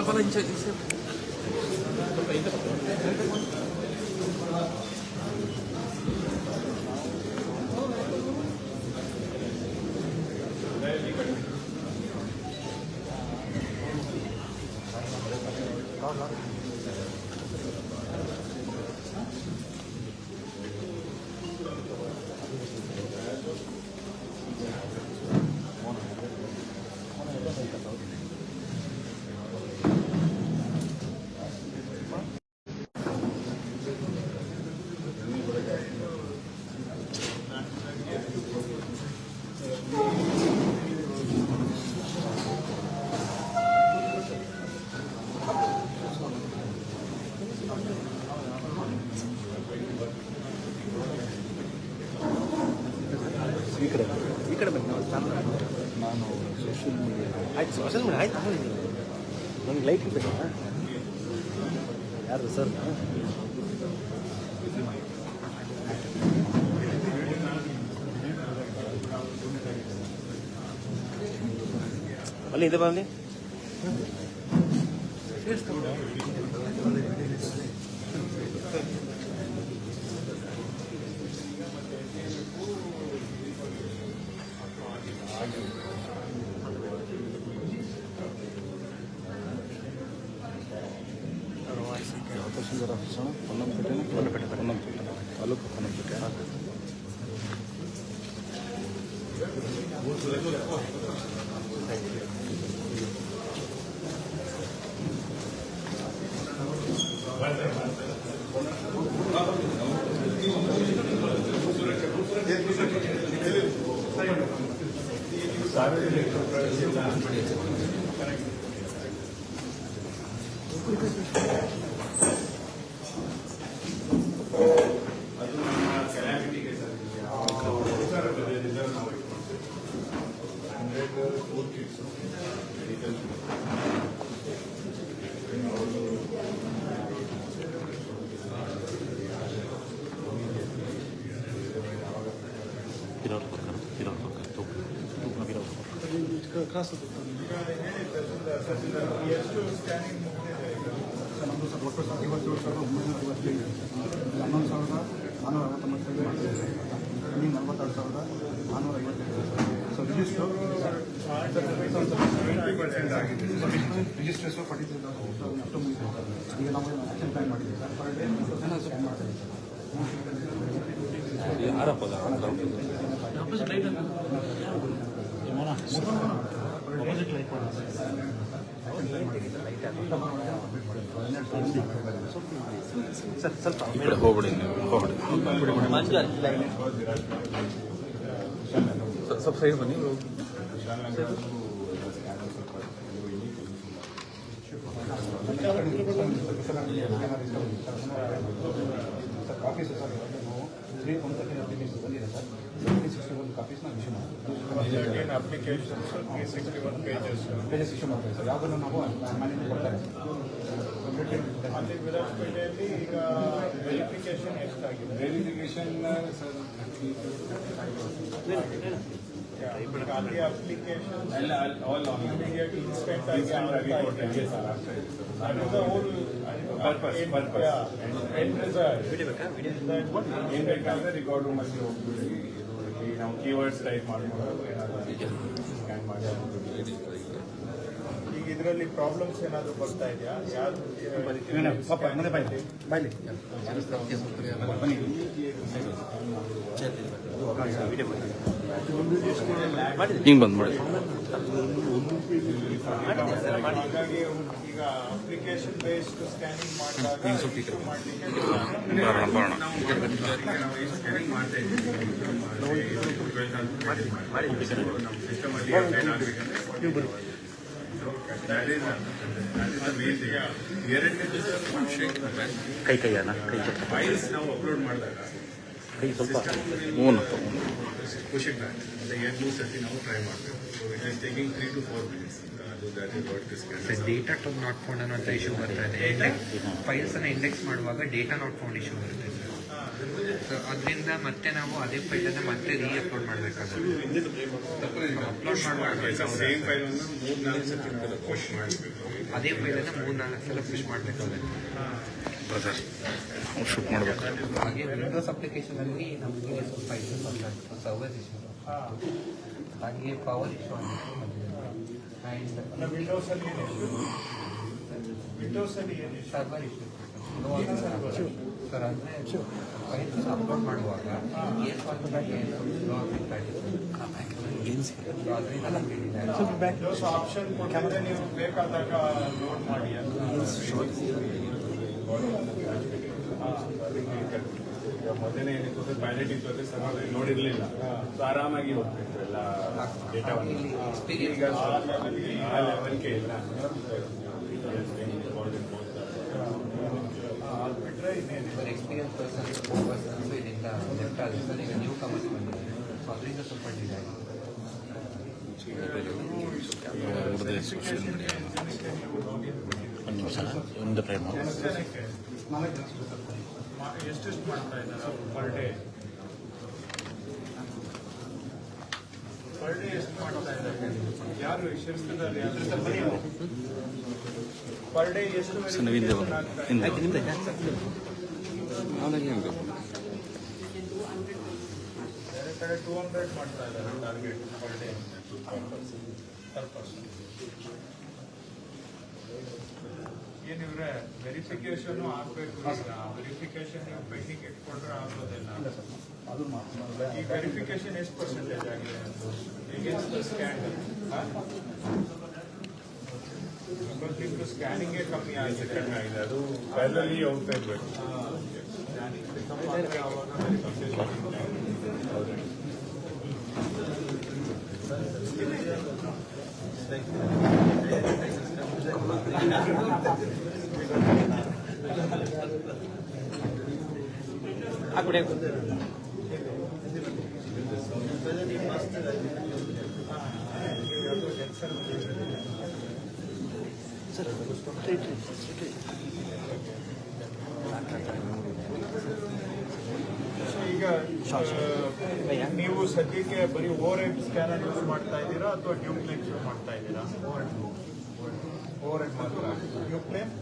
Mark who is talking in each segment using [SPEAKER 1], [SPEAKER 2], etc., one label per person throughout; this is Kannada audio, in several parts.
[SPEAKER 1] Pala inside this.
[SPEAKER 2] ನಾನು ಸೋಷಿಯಲ್ ಮೀಡಿಯಾ ಆಯ್ತು ಸೋಷಿಯಲ್ ಮೀಡಿಯಾ ಆಯ್ತು ನನಗೆ ಲೈಟ್ ಬೇಕಲ್ಲ ಯಾರು ಸರ್ ಅಲ್ಲಿ ಇದೆ ಬನ್ನಿ ತಹಸೀಲ್ದಾರ್ ಆಫೀಸ್ ಹೊನ್ನಂಪೇಟೆ ತಾಲೂಕು ಹೊನ್ನಂಪೇಟೆ ನಮ್ಮದು ಸರ್ ಒಟ್ಟು 27,365 11,459 ಮಾಡ್ತಿದ್ದೀವಿ ರನ್ನಿಂಗ್ 42,455 ಸೊ ರಿಜಿಸ್ಟರ್ಸು 43,000 ಅಷ್ಟು ಮುಗಿಸಿದೆ ಈಗ ನಾವು ಆಕ್ಷನ್ ಪ್ಲಾನ್ ಮಾಡಿದ್ದೀವಿ ಸರ್ ಪರ್ ಡೇ ಸ್ಕ್ಯಾನ್ ಮಾಡ್ತೀವಿ ಸರ್ ಸ್ವಲ್ಪ ಹೋಗ್ಬಿಡಿ ಸ್ವಲ್ಪ ಸೈಡ್ ಬನ್ನಿ ಕಾಪೀಸ್ ಸರ್ ನಾವು 3 ಅಪ್ಲಿಕೇಶನ್ ಬಂದಿದೆ ಸರ್ 361 ಕಾಪೀಸ್ನ ಇಶ್ಯೂ ಮಾಡ್ತೀವಿ ಅಪ್ಲಿಕೇಶನ್ಸ್ 361 ಪೇಜಸ್ ಇಶ್ಯೂ ಮಾಡ್ತೀವಿ ಸರ್ ಯಾವುದನ್ನು ನಾವು ಮ್ಯಾನೇಜ್ ಕೊಡ್ತಾರೆ ಅಲ್ಲಿ ವಿರಾಜಪೇಟೆಯಲ್ಲಿ ಈಗ ವೆರಿಫಿಕೇಶನ್ ಎಷ್ಟಾಗಿದೆ ವೆರಿಫಿಕೇಶನ್ ಸರ್ ಅಲ್ಲಿ ಅಪ್ಲಿಕೇಶನ್ ಆಲ್ ಇಮಿಡಿಯೇಟ್ ಇನ್ಸ್ಟೆಂಟ್ ಆಗಿ ಕೊಡ್ತೇವೆ ಸರ್ ಏನು ಬೇಕಾದ್ರೆ ರಿಕಾರ್ಡ್ ರೂಮಲ್ಲಿ ಹೋಗ್ಬಿಡಿ ನಾವು ಕೀವರ್ಡ್ಸ್ ಟೈಪ್ ಮಾಡ್ಬೋದು ಸ್ಕ್ಯಾನ್ ಮಾಡಿ ಈಗ ಇದರಲ್ಲಿ ಪ್ರಾಬ್ಲಮ್ಸ್ ಏನಾದರೂ ಬರ್ತಾ ಇದೆಯಾ ಯಾರು
[SPEAKER 1] ಹಿಂಗೆ ಬಂದು ಮಾಡಿ
[SPEAKER 2] ಹಾಗಾಗಿ ಈಗ ಅಪ್ಲಿಕೇಶನ್ ಬೇಸ್ಡ್ ಸ್ಕ್ಯಾನಿಂಗ್ ಮಾಡಿದಾಗ
[SPEAKER 1] ಕೈ ಕೈಯನ್ನ ಕೈ
[SPEAKER 2] ಫೈಲ್ಸ್ ನಾವು ಅಪ್ಲೋಡ್ ಮಾಡಿದಾಗ
[SPEAKER 3] push it back. The end ಸತಿ ನಾವು ಟ್ರೈ ಮಾಡಬೇಕು. So it is taking 3 to 4 minutes. That is what this kind of.
[SPEAKER 4] Data not found ಅನ್ನೋ ಇಶ್ಯೂ ಬರ್ತಾ ಇದೆ. ಫೈಲ್ಸ್ ಅನ್ನ ಇಂಡೆಕ್ಸ್ ಮಾಡುವಾಗ ಡೇಟಾ ನಾಟ್ ಫೌಂಡ್ ಇಶ್ಯೂ ಬರುತ್ತೆ. ಸೊ ಅದರಿಂದ ಮತ್ತೆ ನಾವು ಅದೇ ಫೈಲ್ ಅನ್ನ ಮತ್ತೆ ರೀ ಅಪ್ಲೋಡ್ ಮಾಡಬೇಕಾಗುತ್ತೆ. ಅಪ್ಲೋಡ್ ಮಾಡುವಾಗ
[SPEAKER 3] ಸೇಮ್ ಫೈಲ್ ಅನ್ನು 3-4 ಸತಿ ಪುಷ್ ಮಾಡಬೇಕು.
[SPEAKER 4] ಅದೇ ಫೈಲ್ ಅನ್ನ 3-4 ಸಲ ಪುಷ್ ಮಾಡಬೇಕಾಗುತ್ತೆ.
[SPEAKER 1] ಶೂಟ್ ಮಾಡಬೇಕು.
[SPEAKER 4] ಹಾಗೆ ವಿಂಡೋಸ್ ಅಪ್ಲಿಕೇಶನ್ ಅಲ್ಲಿ ನಮಗೆ ಸ್ವಲ್ಪ ಇಶ್ಯೂ ಬರ್ತಾ ಸರ್ವರ್ ಇಶ್ಯೂ, ಹಾಗೆ ಪವರ್ ಇಶ್ಯೂ ಆ್ಯಂಡ್
[SPEAKER 2] ವಿಂಡೋಸ್ ಅಲ್ಲಿ
[SPEAKER 4] ಸರ್ವರ್ ಇಶ್ಯೂ ಸರ್. ಅಂದರೆ ಫೈಲ್ಸ್ ಅಪ್ಲೋಡ್ ಮಾಡುವಾಗ ಕೇಸ್ ಅದರಿಂದ
[SPEAKER 2] ಆಪ್ಷನ್ ಕೊಟ್ಟಿದ್ರೆ ನೀವು ಬೇಕಾದಾಗ ಲೋಡ್ ಮಾಡಿ ಮೊದಲನೇ ಏನಿತ್ತು ಪ್ಯಾಲೆಟ್ ಇತ್ತು ಅದೇ ಸರ್ ನೋಡಿರ್ಲಿಲ್ಲ. ಸೊ ಆರಾಮಾಗಿ ಹೋಗ್ತಿತ್ತು ಎಲ್ಲ ಡೇಟಾ. ಈಗ ಆ ಲೆವೆಲ್ಗೆ ಇಲ್ಲ. ಬಿಟ್ರೆ ಇನ್ನೇನು
[SPEAKER 4] ಎಕ್ಸ್ಪೀರಿಯನ್ಸ್ ಪರ್ಸನ್ಸ್ ಇದರಿಂದ ಲೆಫ್ಟ್ ಆಗುತ್ತೆ ಸರ್. ಈಗ ನ್ಯೂ ಕಮರ್ಸ್ ಬಂದಿದೆ, ಸೊ ಅದರಿಂದ ಸ್ವಲ್ಪ ಡಿಲೇ ಆಗಿದೆ.
[SPEAKER 2] ಎಷ್ಟೆಷ್ಟು ಮಾಡ್ತಾ ಇದ್ದಾರೆ ಪರ್ ಡೇ ಎಷ್ಟು ಮಾಡ್ತಾ ಇದ್ದಾರೆ? ಯಾರು ಶಿಲ್ಪದಲ್ಲಿ ಪರ್ ಡೇ ಎಷ್ಟು ಬೇರೆ ಕಡೆ 200 ಮಾಡ್ತಾ ಇದ್ದಾರೆ target per day per person. ಏನಿವ್ರೆ ವೆರಿಫಿಕೇಶನ್ ಆಗ್ಬೇಕು. ವೆರಿಫಿಕೇಶನ್ ನೀವು ಪೆಂಡಿಂಗ್ ಇಟ್ಕೊಂಡ್ರೆ ಆಗೋದಿಲ್ಲ. ಈ ವೆರಿಫಿಕೇಶನ್ ಎಷ್ಟು ಪರ್ಸೆಂಟೇಜ್ ಆಗಿದೆ? ಸ್ಕ್ಯಾನಿಂಗೇ ಕಮ್ಮಿ ಆಗಿದೆ.
[SPEAKER 3] ಅದು ಫೈಲಲ್ಲಿ ಹೋಗ್ತಾ ಇರ್ಬೇಕು.
[SPEAKER 2] ಈಗ ನೀವು ಸದ್ಯಕ್ಕೆ ಬರೀ ಓವರ್ ಹೆಡ್ ಸ್ಕ್ಯಾನರ್ ಯೂಸ್ ಮಾಡ್ತಾ ಇದ್ದೀರಾ ಅಥವಾ ಡ್ಯೂಪ್ಲೆಕ್ಸ್ ಯೂಸ್ ಮಾಡ್ತಾ ಇದ್ದೀರಾ? ಓವರ್ ಹೆಡ್ ಮಾತ್ರ. ಡ್ಯೂಪ್ಲೆಕ್ಸ್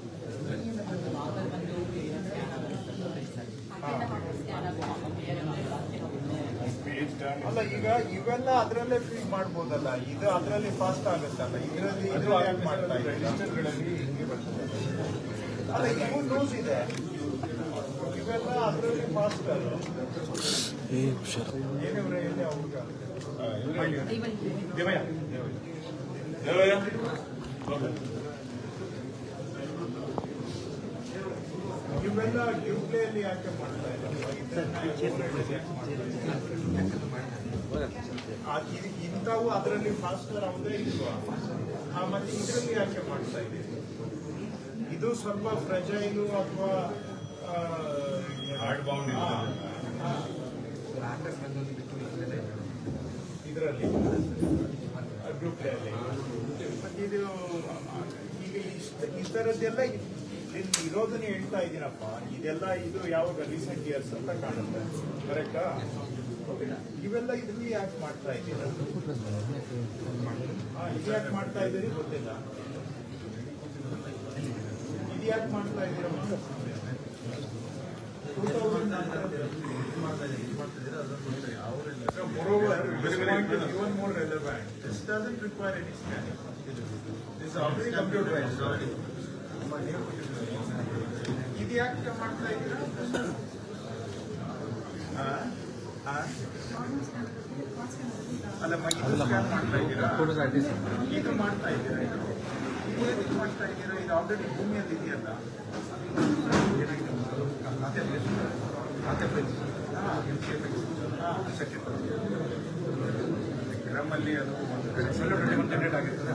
[SPEAKER 2] ಅಲ್ಲ, ಈಗ ಇವೆಲ್ಲ ಅದರಲ್ಲೇ ಫೀಡ್ ಮಾಡ್ಬೋದಲ್ಲ. ಇದು ಅದರಲ್ಲಿ ಫಾಸ್ಟ್ ಆಗುತ್ತಲ್ಲ, ಇದರಲ್ಲಿ ಇದು ಯಾಕೆ ಮಾಡ್ತಾ ಇದೆ? ರಿಜಿಸ್ಟರ್ಗಳಲ್ಲಿ ಹಿಂಗೆ ಬರ್ತದೆ ಅಲ್ಲ, ಇವು ಲೂಸ್ ಇದೆ, ಇವೆಲ್ಲ ಅದರಲ್ಲಿ ಫಾಸ್ಟ್ ಅಲ್ಲ. ಏನಿವ್ರೆ ಎಲ್ಲಿ ಅವ್ರಿಗೆ ಇವೆಲ್ಲ ಡ್ಯೂಪ್ಲೇಯಲ್ಲಿ ಯಾಕೆ ಮಾಡ್ತಾ ಇಲ್ಲ? ಇಂಥವು ಅದರಲ್ಲಿ ಫಾಸ್ಟರ್ ಯಾವುದೇ ಇಲ್ವಾ? ಮತ್ತೆ ಇದರಲ್ಲಿ ಯಾಕೆ ಮಾಡ್ತಾ ಇದೆ? ಇದು ಸ್ವಲ್ಪ ಫ್ರೆಜೈಲು ಅಥವಾ
[SPEAKER 3] ಹಾರ್ಡ್ ಬೌಂಡ್
[SPEAKER 2] ಇದರಲ್ಲಿ ಡ್ಯೂಪ್ಲೇಯಲ್ಲಿ. ಮತ್ತೆ ಇದು ಈಗ ಈ ಥರದ್ದೆಲ್ಲ ಇರೋದನ್ನ ಹೇಳ್ತಾ ಇದ್ದೀನಪ್ಪ. ಇದೆಲ್ಲ ಇದು ಯಾವಾಗ ರೀಸೆಂಟ್ ಇಯರ್ಸ್ ಅಂತ ಕಾಣುತ್ತೆ, ಕರೆಕ್ಟಾ? ಇವೆಲ್ಲ ಇದರಲ್ಲಿ ಯಾಕೆ ಮಾಡ್ತಾ ಇದ್ದೀರಾ? ಇದು ಯಾಕೆ ಮಾಡ್ತಾ ಇದ್ದೀರಿ ಗೊತ್ತಿಲ್ಲ. ಇದು ಯಾಕೆ ಮಾಡ್ತಾ ಇದ್ದೀರಮ್ಮ? 2000 moreover, this point is even more relevant. This doesn't require any scanning. This is already computerized. ಇದು ಯಾಕೆ ಮಾಡ್ತಾ ಇದ್ದೀರಾ? ಅಲ್ಲಮ್ಮ, ಇದು ಸ್ಕ್ಯಾನ್ ಮಾಡ್ತಾ ಇದ್ದೀರಾ? ಇದು ಮಾಡ್ತಾ ಇದ್ದೀರಾ? ಇದು ಏನಕ್ಕೆ ಮಾಡ್ತಾ ಇದ್ದೀರಾ? ಇದು ಆಲ್ರೆಡಿ ಭೂಮಿಯಲ್ಲಿ ಇದೆಯಲ್ಲ. ಗ್ರಾಮಲ್ಲಿ ಅದು ಒಂದು ಕಡೆ ಆಗಿರ್ತದೆ.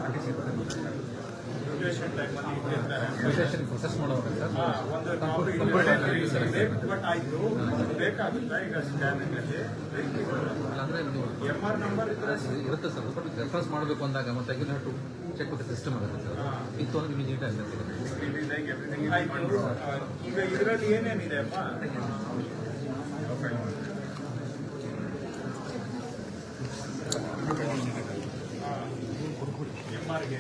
[SPEAKER 5] ಮ್ಯೂಟೇಷನ್ ಟೈಮಲ್ಲಿ ಇಟ್ಟಿರ್ತಾರೆ
[SPEAKER 2] ಪ್ರೊಸೆಸ್ ಮಾಡೋರು
[SPEAKER 5] ಒಂದು ಕಾಪಿ ಬಟ್ ಆಯಿತು ಬೇಕಾಗುತ್ತಾ ಈಗ ಸ್ಕ್ಯಾನಿಂಗಲ್ಲಿ
[SPEAKER 2] ಅಂದರೆ
[SPEAKER 5] MR ನಂಬರ್
[SPEAKER 2] ಇರುತ್ತೆ ಸರ್, ಬಟ್ ರೆಫರೆನ್ಸ್ ಮಾಡಬೇಕು ಅಂದಾಗ ಮತ್ತೆ ಚೆಕ್ ವಿತ್ ಸಿಸ್ಟಮ್ ಆಗುತ್ತೆ ಸರ್. ಇತ್ತು ಅಂದ್ರೆ ಇಮಿಡಿಯೇಟ್ ಆಗಿ
[SPEAKER 5] ಆಯಿತು. ಈಗ ಇದರಲ್ಲಿ ಏನೇನಿದೆ ಅಮ್ಮ? MRಗೆ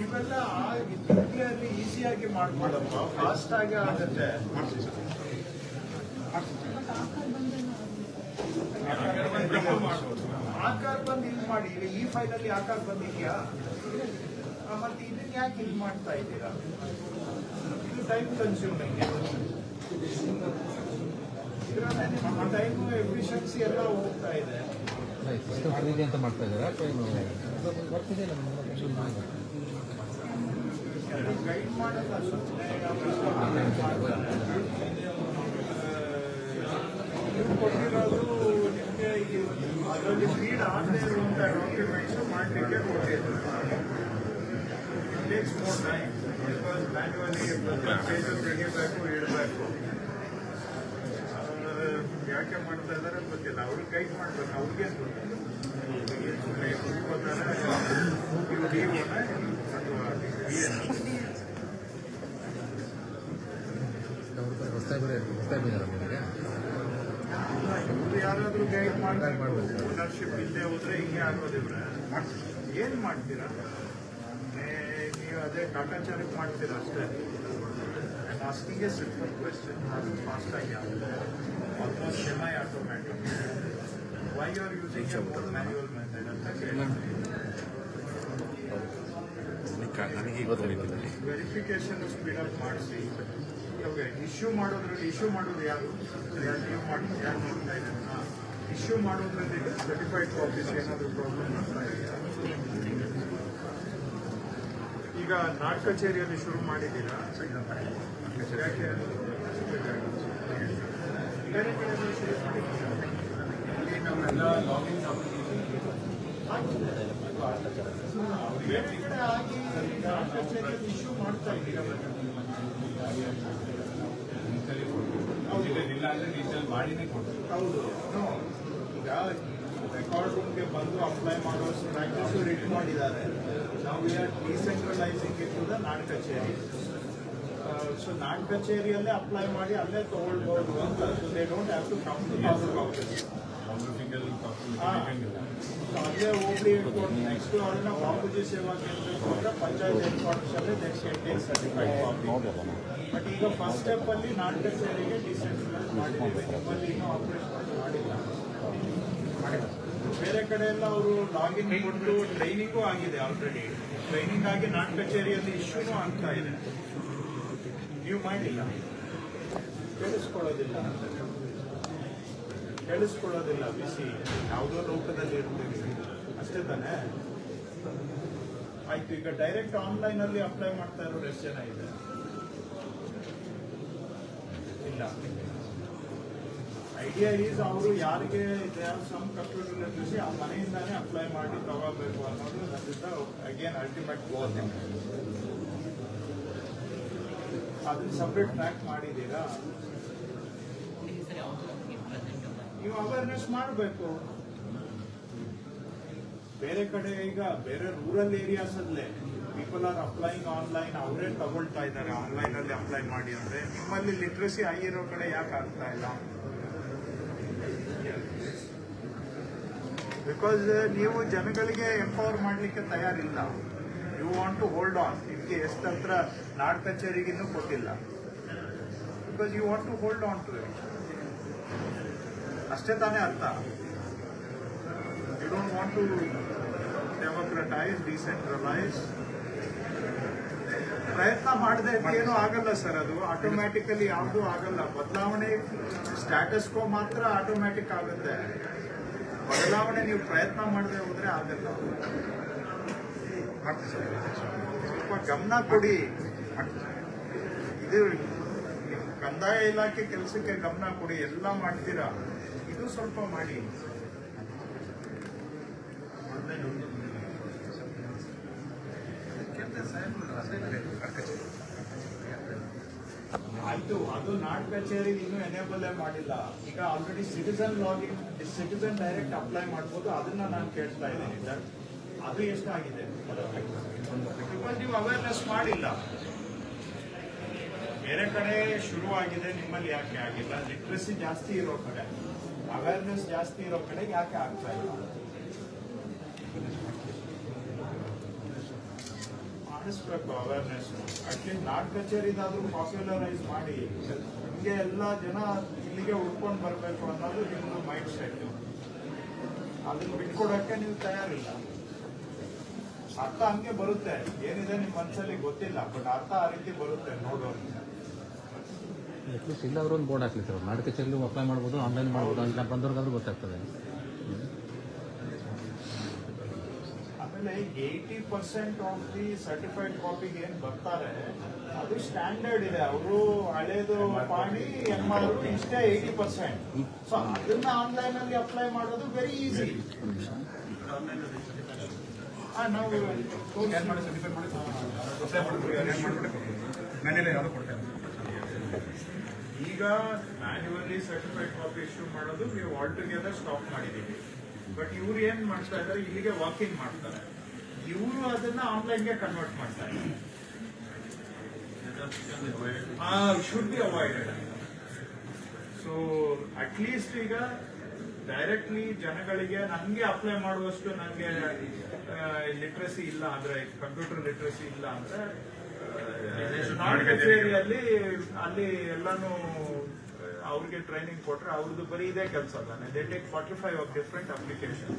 [SPEAKER 5] ಇವೆಲ್ಲ ಅಲ್ಲಿ ಈಸಿಯಾಗಿ ಮಾಡ್ಬೋದಪ್ಪ, ಫಾಸ್ಟ್ ಆಗಿ ಆಗುತ್ತೆ. ಆಕಾರ ಬಂದು ಇಲ್ಲಿ ಮಾಡಿ. ಈಗ ಈ ಫೈಲಲ್ಲಿ ಆಕಾರ ಬಂದಿದ್ಯಾ? ಮತ್ತೆ ಇದನ್ನ ಯಾಕೆ ಇಲ್ಲಿ ಮಾಡ್ತಾ ಇದ್ದೀರಾ? ಇದು ಟೈಮ್ ಕನ್ಸ್ಯೂಮಿಂಗ್. ಇದರಲ್ಲಿ ನಿಮ್ಮ ಟೈಮು ಎಫಿಷಿಯನ್ಸಿ ಎಲ್ಲ ಹೋಗ್ತಾ ಇದೆ.
[SPEAKER 2] ಅಂತ ಮಾಡ್ತಾ ಇದ್ದಾರೆ.
[SPEAKER 5] ಗೈಡ್ ಮಾಡಲ್ಲ ನೀವು ಕೊಟ್ಟಿರೋದು ನಿಮಗೆ ಅದರಲ್ಲಿ ಫೀಡ್ ಆಗದೆ ಇರುವಂಥ ಡಾಕ್ಯುಮೆಂಟ್ಸ್ ಮಾಡಲಿಕ್ಕೆ ಕೊಟ್ಟಿದ್ರು. It takes more time because manually pages ತೆಗಿಬೇಕು, ಇಡಬೇಕು. ಯಾಕೆ ಮಾಡ್ತಾ ಇದ್ದಾರೆ ಗೊತ್ತಿಲ್ಲ. ಅವ್ರಿಗೆ ಗೈಡ್ ಮಾಡ್ಬೇಕು. ಅವ್ರಿಗೆ ಯಾರಾದ್ರೂ ಗೈಡ್ ಮಾಡಬೇಕು. ಓನರ್ಶಿಪ್ ಇಲ್ಲದೆ ಹೋದ್ರೆ ಹಿಂಗೆ ಆಗೋದಿವ್ರೆ ಏನ್ ಮಾಡ್ತೀರಾ ನೀವು? ಅದೇ ಕಾಟಾಚಾರಕ್ಕೆ ಮಾಡ್ತೀರಾ ಅಷ್ಟೇ. ಆಸ್ಕಿಂಗ್ ಎ ಸಿಂಪಲ್ ಕ್ವೆಶ್ಚನ್, ಅದು ಫಾಸ್ಟ್ ಆಗಿ ಆಗುತ್ತೆ. Almost semi automatic. Why you are using a more manual method ಅಂತ ವೆರಿಫಿಕೇಶನ್ ಸ್ಪೀಡ್ ಅಪ್ ಮಾಡಿಸಿ. ಇವಾಗ ಇಶ್ಯೂ ಮಾಡೋದ್ರಲ್ಲಿ ಇಶ್ಯೂ ಮಾಡೋದು ಯಾರು ನೋಡ್ತಾ ಇದ್ದಾರೆ? ಇಶ್ಯೂ ಮಾಡೋದ್ರಲ್ಲಿ ಸರ್ಟಿಫೈಡ್ ಕಾಪೀಸ್ ಏನಾದರೂ ಪ್ರಾಬ್ಲಮ್ ಆಗ್ತಾ ಇದೆಯಾ? ಈಗ ನಾಡ್ ಕಚೇರಿಯಲ್ಲಿ ಶುರು ಮಾಡಿದ್ದೀರಾ? ಯಾಕೆ ಬೇರೆ ಕಡೆ ಶುರು ಮಾಡಿದ್ದೀರಾ? ಇಲ್ಲಿ ನಾವೆಲ್ಲ ಲಾಗಿನ್ ಬೇರೆ ಕಡೆ ಆಗಿ ನಾಡ್ ಕಚೇರಿಯಲ್ಲಿ ಇಶ್ಯೂ ಮಾಡ್ತಾ ಇದ್ದೀರಾ?
[SPEAKER 3] ಇಲ್ಲ ಅಂದ್ರೆ ಡೀಟೇಲ್ ಮಾಡಿನೇ ಕೊಡ್ತೀವಿ.
[SPEAKER 5] ಹೌದು. ಈಗ ರೆಕಾರ್ಡ್ ರೂಮ್ಗೆ ಬಂದು ಅಪ್ಲೈ ಮಾಡೋ ಪ್ರಾಕ್ಟೀಸು ರೆಡಿ ಮಾಡಿದ್ದಾರೆ. ನಾವು we are decentralising it to the ನಾಡ್ ಕಚೇರಿ. ಸೊ ನಾಡ್ ಕಚೇರಿಯಲ್ಲೇ ಅಪ್ಲೈ ಮಾಡಿ ಅಲ್ಲೇ ತಗೊಳ್ಬಹುದು ಅಂತ. So they don't have to come to taluk office. ಅಲ್ಲೇ ಹೋಗ್ಲಿ ನೆಕ್ಸ್ಟ್ ಅವ್ರನ್ನ ಬಾಪೂಜಿ ಸೇವಾ ಕೇಂದ್ರಕ್ಕೆ ಹೋದ್ರೆ ಪಂಚಾಯತ್ ಹೆಡ್ ಕ್ವಾರ್ಟರ್ಸ್ ಅಲ್ಲೇ ಟೇಕ್ ಸರ್ಟಿಫೈಡ್ ಕಾಪಿ. ಬಟ್ ಈಗ ಫಸ್ಟ್ ಸ್ಟೆಪ್ ಅಲ್ಲಿ ನಾಡ್ ಕಚೇರಿಗೆ ಡಿಸೆಂಟ್ರಲೈಸ್ ಮಾಡಿದ್ದೀವಿ. ನಿಮ್ಮಲ್ಲಿ ಇನ್ನೂ ಆಪರೇಷನ್ ಮಾಡಿಲ್ಲ. ಬೇರೆ ಕಡೆ ಎಲ್ಲ ಅವರು ಲಾಗಿನ್ ಕೊಟ್ಟು ಟ್ರೈನಿಂಗೂ ಆಗಿದೆ ಆಲ್ರೆಡಿ. ಟ್ರೈನಿಂಗ್ ಆಗಿ ನಾಡ್ ಕಚೇರಿಯಲ್ಲಿ ಇಶ್ಯೂನೂ ಆಗ್ತಾ ಇದೆ. ನೀವು ಮಾಡಿಲ್ಲ, ಕೇಳಿಸ್ಕೊಳ್ಳೋದಿಲ್ಲ. ಬಿಸಿ ಯಾವುದೋ ಲೋಕದಲ್ಲಿ ಇರ್ತೀವಿ ಅಷ್ಟೇ ತಾನೇ. ಆಯ್ತು. ಈಗ ಡೈರೆಕ್ಟ್ ಆನ್ಲೈನ್ ಅಲ್ಲಿ ಅಪ್ಲೈ ಮಾಡ್ತಾ ಇರೋರು ಎಷ್ಟು ಜನ ಇದೆ? ಇಲ್ಲ. ಐಡಿಯಾ ಈಸ್ ಅವರು ಯಾರಿಗೆ ಸಮ್ ಕಂಪ್ಯೂಟರ್ ಲಿಟ್ರಸಿ ಆ ಮನೆಯಿಂದಾನೇ ಅಪ್ಲೈ ಮಾಡಿ ತಗೋಬೇಕು ಅನ್ನೋದು ನನ್ನಿಂದ ಅಗೇನ್ ಅಲ್ಟಿಮೇಟ್ ಗೋಲ್. ಅದನ್ನ ಸಪ್ರೇಟ್ ಟ್ರ್ಯಾಕ್ ಮಾಡಿದ್ದೀರಾ? ನೀವು ಅವೇರ್ನೆಸ್ ಮಾಡಬೇಕು. ಬೇರೆ ಕಡೆ ಈಗ ಬೇರೆ ರೂರಲ್ ಏರಿಯಾಸ್ ಅಲ್ಲೇ ಪೀಪಲ್ ಆರ್ ಅಪ್ಲೈಯಿಂಗ್ ಆನ್ಲೈನ್. ಅವರೇ ತಗೊಳ್ತಾ ಇದ್ದಾರೆ ಆನ್ಲೈನ್ ಅಲ್ಲಿ ಅಪ್ಲೈ ಮಾಡಿ ಅಂದ್ರೆ. ನಿಮ್ಮಲ್ಲಿ ಲಿಟ್ರಸಿ ಹೈ ಇರೋ ಕಡೆ ಯಾಕೆ ಆಗ್ತಾ ಇಲ್ಲ? ಬಿಕಾಸ್ ನೀವು ಜನಗಳಿಗೆ ಎಂಪವರ್ ಮಾಡಲಿಕ್ಕೆ ತಯಾರಿಲ್ಲ. You want to hold on. ಇದಕ್ಕೆ ಎಷ್ಟು ಹತ್ರ ನಾಡ್ ಕಚೇರಿಗೆ ಇನ್ನೂ ಕೊಟ್ಟಿಲ್ಲ. Because you want to hold on to it. ಅಷ್ಟೇ ತಾನೇ ಅರ್ಥ. You don't want to democratise, decentralise. ಪ್ರಯತ್ನ ಮಾಡದೆ ಏನೂ ಆಗಲ್ಲ ಸರ್. ಅದು ಆಟೋಮ್ಯಾಟಿಕಲಿ ಯಾವುದೂ ಆಗಲ್ಲ. ಬದಲಾವಣೆ ಸ್ಟ್ಯಾಟಸ್ ಕೋ ಮಾತ್ರ ಆಟೋಮ್ಯಾಟಿಕ್ ಆಗುತ್ತೆ. ಬದಲಾವಣೆ ನೀವು ಪ್ರಯತ್ನ ಮಾಡದೆ ಹೋದ್ರೆ ಆಗಲ್ಲ. ಸ್ವಲ್ಪ ಗಮನ ಕೊಡಿ. ಇದು ಕಂದಾಯ ಇಲಾಖೆ ಕೆಲಸಕ್ಕೆ ಗಮನ ಕೊಡಿ. ಎಲ್ಲ ಮಾಡ್ತೀರಾ, ಇದು ಸ್ವಲ್ಪ ಮಾಡಿ. ಆಯ್ತು, ಅದು ನಾಡ್ ಕಚೇರಿ ಇನ್ನೂ ಎನೇಬಲ್ ಮಾಡಿಲ್ಲ. ಈಗ already citizen login, citizen direct apply ಮಾಡ್ಬೋದು. ಅದನ್ನ ನಾನು ಕೇಳ್ತಾ ಇದ್ದೀನಿ ಸರ್, ಅದು ಎಷ್ಟಾಗಿದೆ? ಬಿಕಾಸ್ ನೀವು ಅವೇರ್ನೆಸ್ ಮಾಡಿಲ್ಲ. ಬೇರೆ ಕಡೆ ಶುರುವಾಗಿದೆ, ನಿಮ್ಮಲ್ಲಿ ಯಾಕೆ ಆಗಿಲ್ಲ? ಲಿಟ್ರಸಿ ಜಾಸ್ತಿ ಇರೋ ಕಡೆ, ಅವೇರ್ನೆಸ್ ಜಾಸ್ತಿ ಇರೋ ಕಡೆ ಯಾಕೆ ಆಗ್ತಾ ಇಲ್ಲ? ಮಾಡಿಸ್ಬೇಕು ಅವೇರ್ನೆಸ್. ಅಟ್ಲೀಸ್ಟ್ ನಾಡ್ ಕಚೇರಿದಾದ್ರೂ ಪಾಪ್ಯುಲರೈಸ್ ಮಾಡಿ, ನಿಮಗೆ ಎಲ್ಲ ಜನ ಇಲ್ಲಿಗೆ ಉಳ್ಕೊಂಡು ಬರಬೇಕು ಅನ್ನೋದು ನಿಮ್ಮದು ಮೈಂಡ್ ಸೆಟ್. ಅದನ್ನ ಬಿಟ್ಕೊಡಕ್ಕೆ ನೀವು ತಯಾರಿಲ್ಲ. ಅರ್ಥ ಹಂಗೆ ಬರುತ್ತೆ, ಏನಿದೆ ನಿಮ್ಮ ಮನಸ್ಸಲ್ಲಿ ಗೊತ್ತಿಲ್ಲ, ಬಟ್ ಅರ್ಥ ಆ ರೀತಿ ಬರುತ್ತೆ ನೋಡೋರು.
[SPEAKER 1] ಅಟ್ಲೀಸ್ಟ್ ಇಲ್ಲಾದ್ರೂ ಒಂದು ಬೋರ್ಡ್ ಹಾಕ್ಲಿ ಸರ್, ನಾಡ್ ಕಚೇರಿಲಿ ಅಪ್ಲೈ ಮಾಡ್ಬೋದು, ಆನ್ಲೈನ್ ಮಾಡ್ಬೋದು ಅಂತ ಬಂದವ್ರಿಗಾದ್ರೂ ಗೊತ್ತಾಗ್ತದೆ.
[SPEAKER 5] ಆಮೇಲೆ 80% ಆಫ್ ದಿ ಸರ್ಟಿಫೈಡ್ ಕಾಪಿಗೆ ಏನ್ ಬರ್ತಾರೆ ಅದು ಸ್ಟ್ಯಾಂಡರ್ಡ್ ಇದೆ. ಅವರು ಹಳೇದು ಮಾಡಿ ಎಂಆರ್ ಇಷ್ಟೇ 80%. ಸೊ ಅದನ್ನ ಆನ್ಲೈನ್ ಅಲ್ಲಿ ಅಪ್ಲೈ ಮಾಡೋದು ವೆರಿ ಈಸಿ. ನಾವು ಈಗ ಮ್ಯಾನ್ಯುವಲಿ ಸರ್ಟಿಫೈಡ್ ಕಾಪಿ ಇಶ್ಯೂ ಮಾಡೋದು ನೀವು ಆಲ್ ಟುಗೆದರ್ ಸ್ಟಾಪ್ ಮಾಡಿದೀವಿ. ಬಟ್ ಇವ್ರು ಏನ್ ಮಾಡ್ತಾ ಇದ್ದಾರೆ, ಇಲ್ಲಿಗೆ ವಾಕಿಂಗ್ ಮಾಡ್ತಾರೆ, ಇವರು ಅದನ್ನ ಆನ್ಲೈನ್ಗೆ ಕನ್ವರ್ಟ್ ಮಾಡ್ತಾರೆ. Should be avoided. So at least ಈಗ ಡೈರೆಕ್ಟ್ಲಿ ಜನಗಳಿಗೆ ನನಗೆ ಅಪ್ಲೈ ಮಾಡುವಷ್ಟು ನನಗೆ ಲಿಟ್ರಸಿ ಇಲ್ಲ ಅಂದ್ರೆ, ಕಂಪ್ಯೂಟರ್ ಲಿಟ್ರಸಿ ಇಲ್ಲ ಅಂದ್ರೆ, ನಾಡ್ ಕಚೇರಿಯಲ್ಲಿ ಅಲ್ಲಿ ಎಲ್ಲಾನು ಅವ್ರಿಗೆ ಟ್ರೈನಿಂಗ್ ಕೊಟ್ರೆ ಅವ್ರದ್ದು ಬರೀ ಇದೇ ಕೆಲಸ ತಾನೆ. They take 45 of different application.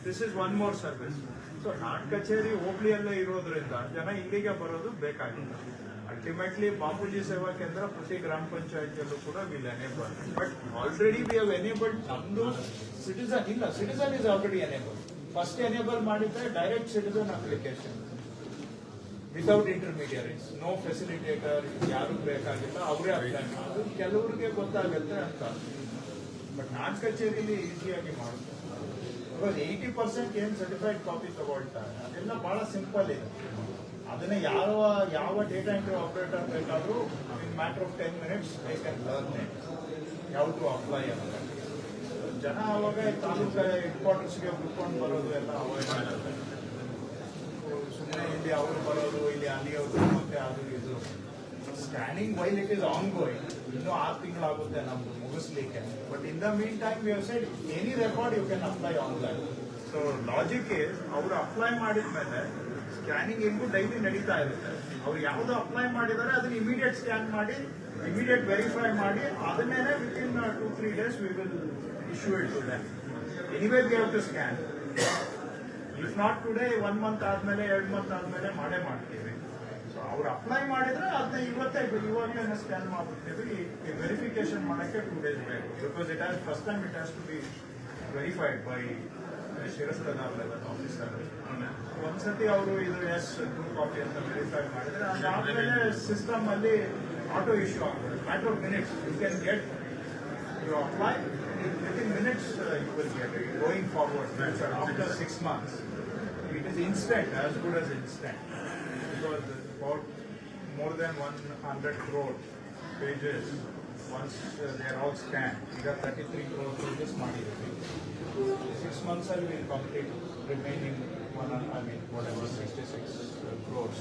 [SPEAKER 5] This is one more service. So ನಾಡ್ ಕಚೇರಿ ಹೋಬಳಿಯಲ್ಲೇ ಇರೋದ್ರಿಂದ ಜನ ಇಲ್ಲಿಗೆ ಬರೋದು ಬೇಕಾಗಿಲ್ಲ. ಅಲ್ಟಿಮೇಟ್ಲಿ ಬಾಪೂಜಿ ಸೇವಾ ಕೇಂದ್ರ ಪ್ರತಿ ಗ್ರಾಮ ಪಂಚಾಯತಿಯಲ್ಲೂ ಕೂಡ will enable. But already we have enabled. ನಮ್ದು ಸಿಟಿಸನ್ ಇಲ್ಲ, citizen is already enable. First enable ಮಾಡಿದ್ರೆ direct citizen application without intermediaries, no facilitator, ಯಾರು ಬೇಕಾಗಿಲ್ಲ, ಅವರೇ ಅಪ್ಲೈ ಮಾಡೋದು. ಕೆಲವರಿಗೆ ಗೊತ್ತಾಗುತ್ತೆ ಅಂತ. ಬಟ್ ನಾಡ್ ಕಚೇರಿಲಿ ಈಸಿಯಾಗಿ ಮಾಡುತ್ತೆ. ಬಿಕಾಸ್ 80% ಏನ್ ಸರ್ಟಿಫೈಡ್ ಕಾಪಿ ತಗೊಳ್ತಾರೆ ಅದೆಲ್ಲ ಬಹಳ ಸಿಂಪಲ್ ಇದೆ. ಅದನ್ನ ಯಾವ ಡೇಟಾ ಎಂಟ್ರಿ ಆಪರೇಟರ್ ಬೇಕಾದ್ರೂ in matter of 10 minutes I can learn it ಯಾವ ಟು ಅಪ್ಲೈ ಅಂತ. ಜನ ಅವಾಗ ತಾಲೂಕು ಹೆಡ್ ಕ್ವಾರ್ಟರ್ಸ್ಗೆ ಹುಡ್ಕೊಂಡು ಬರೋದು ಎಲ್ಲ ಅವಾಯ್ಡ್ ಆಗುತ್ತೆ. ಸುಮ್ಮನೆ ಇಲ್ಲಿ ಅವರು ಬರೋದು, ಇಲ್ಲಿ ಅಲ್ಲಿ ಅವರು, ಮತ್ತೆ ಅದು ಇದು scanning while it is ongoing. ಇನ್ನೂ 6 ತಿಂಗಳಾಗುತ್ತೆ ನಮ್ದು ಮುಗಿಸ್ಲಿಕ್ಕೆ. But in the meantime we have said any record you can apply online. So logic is, ಅವರು ಅಪ್ಲೈ ಮಾಡಿದ್ಮೇಲೆ ಸ್ಕ್ಯಾನಿಂಗ್ ಹೆಂಗೂ ಡೈಲಿ ನಡೀತಾ ಇರುತ್ತೆ. ಅವ್ರು ಯಾವ್ದು ಅಪ್ಲೈ ಮಾಡಿದ್ದಾರೆ ಅದನ್ನ ಇಮಿಡಿಯೇಟ್ ಸ್ಕ್ಯಾನ್ ಮಾಡಿ, ಇಮಿಡಿಯೇಟ್ ವೆರಿಫೈ ಮಾಡಿ, ಅದನ್ನೇ within 2-3 days we will issue it to them. Anyway we have to scan. If not today 1 month ಆದ್ಮೇಲೆ 2 month ಆದ್ಮೇಲೆ ಮಾಡೇ ಮಾಡ್ತೀವಿ. ಸೊ ಅವ್ರು ಅಪ್ಲೈ ಮಾಡಿದ್ರೆ ಅದನ್ನ ಇವಾಗಲೇ ಸ್ಕ್ಯಾನ್ ಮಾಡ್ಬಿಡ್ತೀವಿ. ವೆರಿಫಿಕೇಶನ್ ಮಾಡಕ್ಕೆ 2 days ಬೇಕು. Because it has first time it has to be verified by ಶಿರಸ್ತದಾರ್ ಲೆವೆಲ್ ಆಫೀಸರ್. ಒಂದ್ಸತಿ ಅವರು ಇದು ಎಸ್ ಟ್ರೂ ಕಾಪಿ ಅಂತ ವೆರಿಫೈ ಮಾಡಿದ್ರೆ ಅದಾದ್ಮೇಲೆ ಸಿಸ್ಟಮ್ ಅಲ್ಲಿ ಆಟೋ ಇಶ್ಯೂ ಆಗ್ತದೆ. Matter of minutes you can get you apply. Within minutes you will get it. Going forward, after 6 months, it is instant, as good as instant. Because about more than 100 crore pages, once they are all scanned, we got 33 crore pages money. 6 months I will complete remaining whatever 66 crores.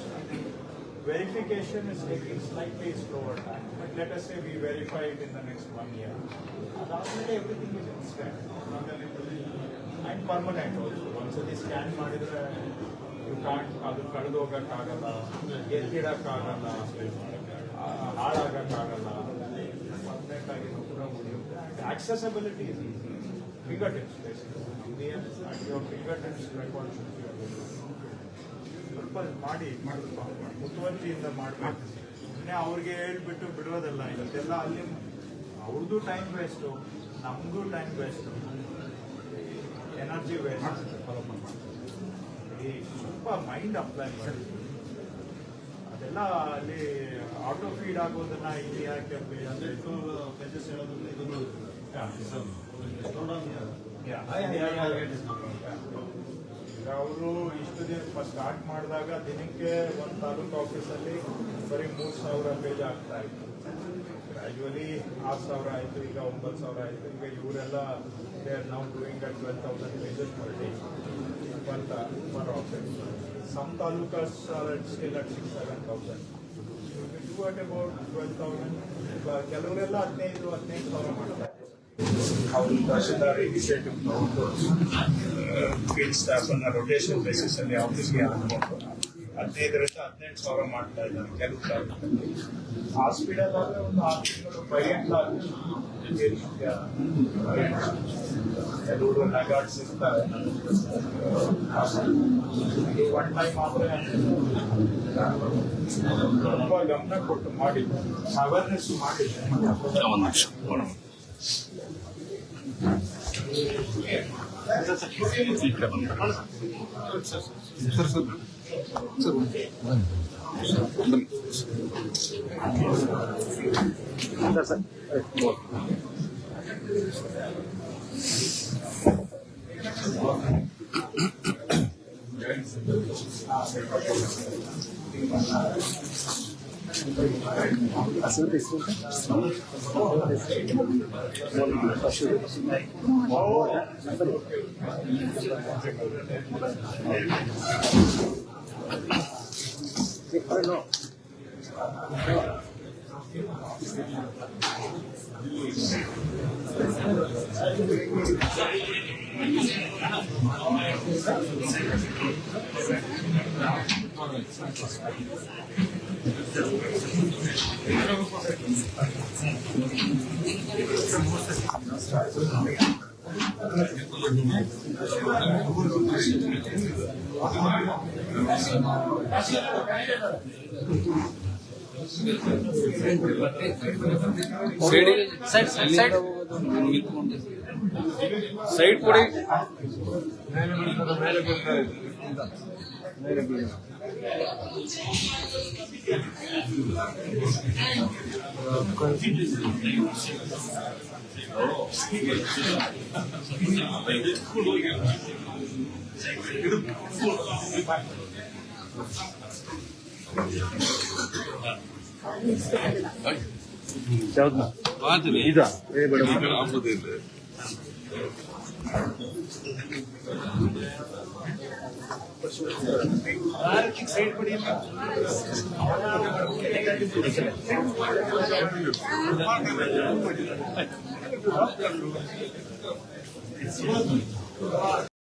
[SPEAKER 5] Verification is taking slightly slower time, but let us say we verify it in the next 1 year. Adamele everything is instant and permanent also. Once the scan ಮಾಡಿದ್ರೆ you can't ಅದು ಕಳೆದು ಹೋಗಕ್ಕಾಗಲ್ಲ, ಎತ್ತಿಡಕ್ಕಾಗಲ್ಲ, ಹಾಳಾಗಕ್ಕಾಗಲ್ಲ. ಪರ್ಮನೆಂಟ್ ಆಗಿ ಕೂಡ ಉಳಿಯುತ್ತೆ. Accessibility is easy. Fingertips basically. At your fingertips record should be available. ಸ್ವಲ್ಪ ಮಾಡಿ ಮುತುವರ್ಜಿಯಿಂದ ಮಾಡಬೇಕು. ಸುಮ್ಮನೆ ಅವ್ರಿಗೆ ಹೇಳ್ಬಿಟ್ಟು ಬಿಡೋದಲ್ಲ. ಇದೆಲ್ಲ ಅಲ್ಲಿ ಅವ್ರದ್ದು ಟೈಮ್ ವೇಸ್ಟು, ನಮಗೂ ಟೈಮ್ ವೇಸ್ಟು, ಎನರ್ಜಿ ವೇಸ್ಟ್. ಸ್ವಲ್ಪ ಮೈಂಡ್ ಅಪ್ಲೈ ಮಾಡಿ. ಅದೆಲ್ಲ ಅಲ್ಲಿ ಆಟೋ ಫೀಡ್ ಆಗೋದನ್ನ ಇಲ್ಲಿ ಯಾಕೆ ಅವರು ಇಷ್ಟು ದಿನ ಸ್ಟಾರ್ಟ್ ಮಾಡಿದಾಗ ದಿನಕ್ಕೆ ಒಂದು ತಾಲೂಕು ಆಫೀಸಲ್ಲಿ ಬರೀ 3,000 ಪೇಜ್ ಆಗ್ತಾ ಇತ್ತು. ಯೂಶಲಿ 6,000 ಆಯಿತು, ಈಗ 9,000 ಆಯಿತು. ಈಗ ಇವರೆಲ್ಲ they are now doing at 12,000 pages per day per office. Some talukas are still at 6,000-7,000. We do at about 12,000. ಕೆಲವರೆಲ್ಲ 15,000 ಮಾಡ್ತಾರೆ. ಅವರು ತಹಶೀಲ್ದಾರ್ ಇನಿಷಿಯೇಟಿವ್ ತಗೊಂಡು ಫೀಲ್ಡ್ ಸ್ಟಾಫ್ ಅನ್ನ ರೊಟೇಷನ್ ಬೇಸಿಸ್ ಅಲ್ಲಿ ಆಫೀಸ್ಗೆ ಹಾಕೊಂಡು 15,000 to 18,000 ಮಾಡ್ತಾ ಇದ್ದಾರೆ ಕೆಲವು ತಾಲೂಕಲ್ಲಿ. ಹಾಸ್ಪಿಟಲ್ ಆದ್ರೆ ಒಂದು 6 ತಿಂಗಳು ಪರ್ಯಂತ ಕೆಲವರು ನಗಾಡ್ಸ್ ಇರ್ತಾರೆ. ಒನ್ ಟೈಮ್ ಆದ್ರೆ ತುಂಬಾ ಗಮನ ಕೊಟ್ಟು ಮಾಡಿ ಅವೇರ್ನೆಸ್ ಮಾಡಿದ್ರೆ
[SPEAKER 1] ಸೈಡ್ ಕೊಡಿ.